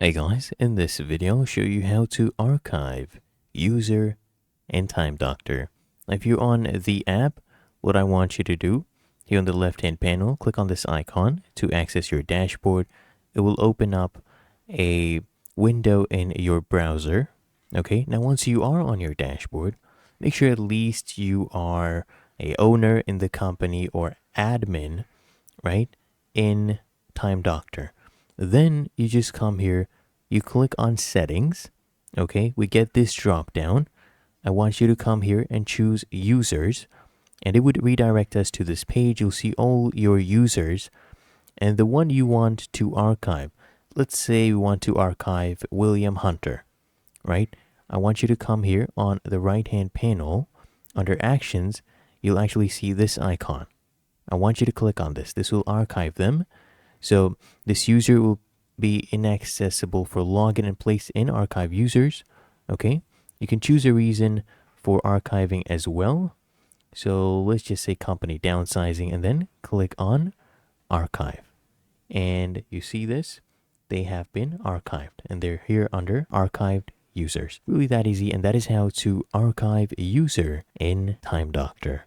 Hey guys, in this video I'll show you how to archive user and Time Doctor. If you're on the app, what I want you to do, here on the left hand panel, click on this icon to access your dashboard. It will open up a window in your browser. Okay, now once you are on your dashboard, make sure at least you are a owner in the company or admin, right, in Time Doctor. Then you just come here, you click on settings. Okay, we get this drop down. I want you to come here and choose users, and it would redirect us to this page. You'll see all your users and the one you want to archive. Let's say we want to archive William Hunter, right? I want you to come here on the right hand panel under actions. You'll actually see this icon. I want you to click on this. This will archive them. So this user will be inaccessible for login and place in archive users. Okay, you can choose a reason for archiving as well. So let's just say company downsizing and then click on archive. And you see this, they have been archived and they're here under archived users. Really that easy, and that is how to archive a user in Time Doctor.